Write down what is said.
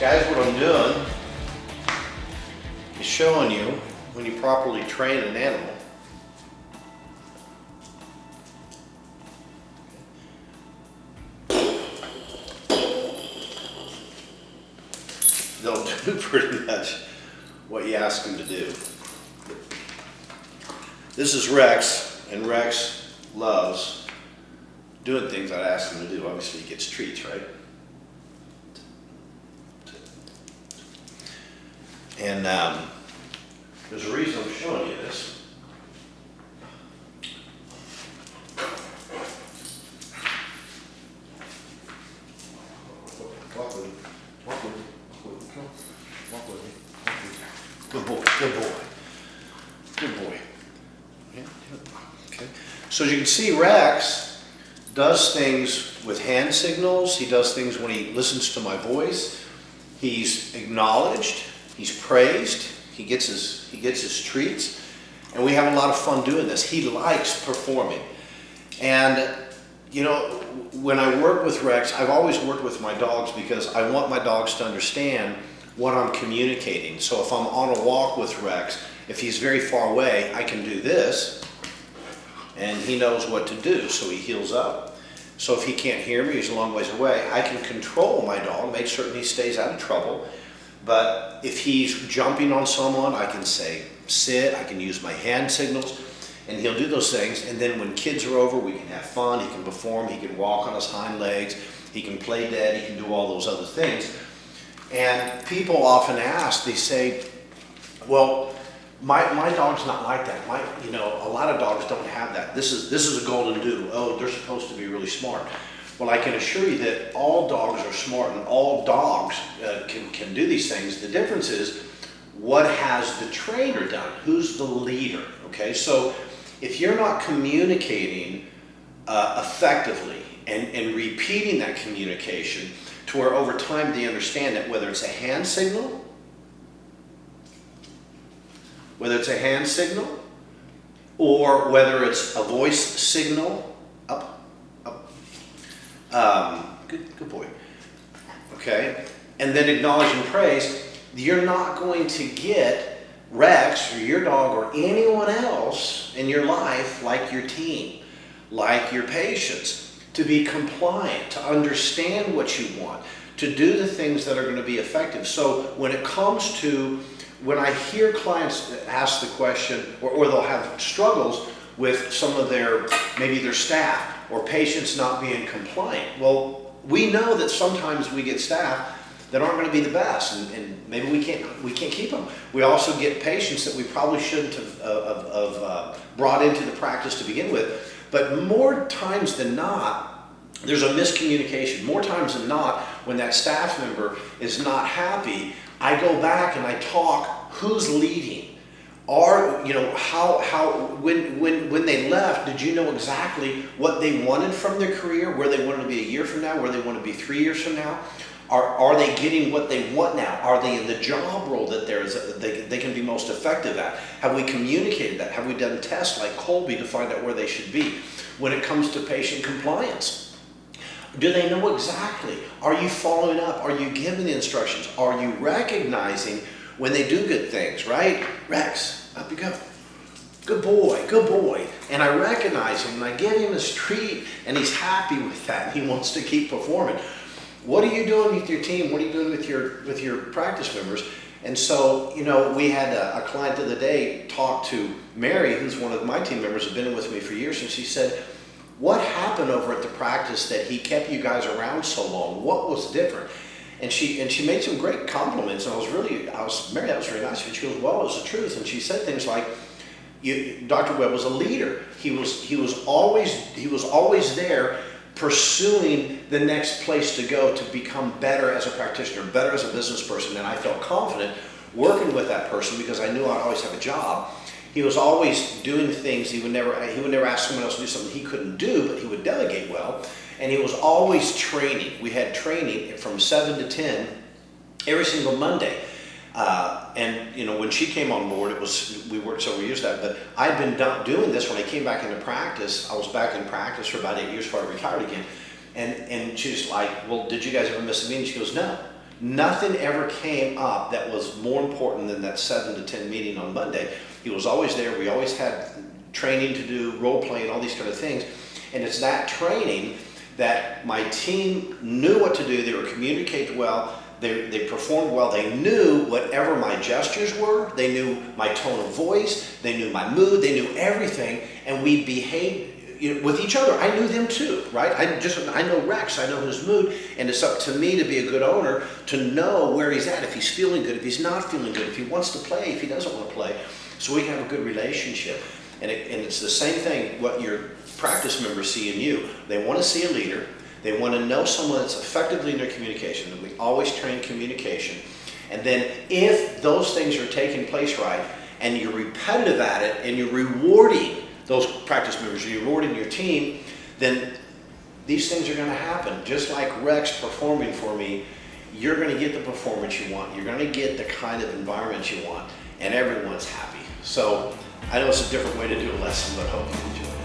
Guys, what I'm doing is showing you when you properly train an animal. They'll do pretty much what you ask them to do. This is Rex, and Rex loves doing things I ask him to do. Obviously he gets treats, right? And there's a reason I'm showing you this. Walk with me. Walk with me. Walk with me. Good boy. Good boy. Good boy. Yeah. Okay. So as you can see, Rex does things with hand signals. He does things when he listens to my voice. He's acknowledged. He's praised. He gets his treats, and we have a lot of fun doing this. He likes performing, and you know, when I work with Rex, I've always worked with my dogs because I want my dogs to understand what I'm communicating. So if I'm on a walk with Rex, if he's very far away, I can do this, and he knows what to do, so he heels up. So if he can't hear me, he's a long ways away, I can control my dog, make certain he stays out of trouble. But if he's jumping on someone, I can say sit, I can use my hand signals, and he'll do those things. And then when kids are over, we can have fun, he can perform, he can walk on his hind legs, he can play dead, he can do all those other things. And people often ask, they say, well, my dog's not like that. A lot of dogs don't have that. This is a golden doodle. Oh, they're supposed to be really smart. Well, I can assure you that all dogs are smart and all dogs can do these things. The difference is what has the trainer done? Who's the leader? Okay, so if you're not communicating effectively and repeating that communication to where over time they understand that whether it's a hand signal, or whether it's a voice signal, up, good boy. Okay, and then acknowledge and praise. You're not going to get Rex or your dog or anyone else in your life, like your team, like your patients, to be compliant, to understand what you want, to do the things that are going to be effective. So when it comes to, when I hear clients ask the question, or they'll have struggles with some of maybe their staff or patients not being compliant. Well, we know that sometimes we get staff that aren't going to be the best, and maybe we can't keep them. We also get patients that we probably shouldn't have brought into the practice to begin with. But more times than not, there's a miscommunication. More times than not, when that staff member is not happy, I go back and I talk, who's leading? Or, when they left, did you know exactly what they wanted from their career, where they wanted to be a year from now, where they want to be 3 years from now? Are they getting what they want now? Are they in the job role that they can be most effective at? Have we communicated that? Have we done tests like Colby to find out where they should be? When it comes to patient compliance, do they know exactly? Are you following up? Are you giving the instructions? Are you recognizing when they do good things, right? Rex, up you go. Good boy, good boy. And I recognize him and I give him his treat and he's happy with that. He wants to keep performing. What are you doing with your team? What are you doing with your practice members? And so, we had a client the other day talk to Mary, who's one of my team members, has been with me for years, and she said, what happened over at the practice that he kept you guys around so long? What was different? And she made some great compliments, and Mary, that was very nice. And she goes, well, it was the truth. And she said things like, Dr. Webb was a leader. He was always there, pursuing the next place to go to become better as a practitioner, better as a business person, and I felt confident working with that person because I knew I'd always have a job. He was always doing things. He would never ask someone else to do something he couldn't do, but he would delegate well. And he was always training. We had training from 7 to 10 every single Monday. And when she came on board, we worked several years at that, but I'd been doing this when I came back into practice. I was back in practice for about 8 years before I retired again. And she's like, well, did you guys ever miss a meeting? She goes, no. nothing ever came up that was more important than that 7 to 10 meeting on Monday. He was always there. We always had training to do, role playing, all these kind of things. And it's that training that my team knew what to do. They were communicated well. They performed well. They knew whatever my gestures were. They knew my tone of voice. They knew my mood. They knew everything. And we behaved with each other. I knew them too, right? I know Rex. I know his mood. And it's up to me to be a good owner to know where he's at, if he's feeling good, if he's not feeling good, if he wants to play, if he doesn't want to play, so we can have a good relationship. And it's the same thing what your practice members see in you. They want to see a leader. They want to know someone that's effectively in their communication. And we always train communication. And then if those things are taking place right, and you're repetitive at it, and you're rewarding those practice members, you're rewarding your team, then these things are going to happen. Just like Rex performing for me, you're going to get the performance you want. You're going to get the kind of environment you want, and everyone's happy. So I know it's a different way to do a lesson, but I hope you enjoy it.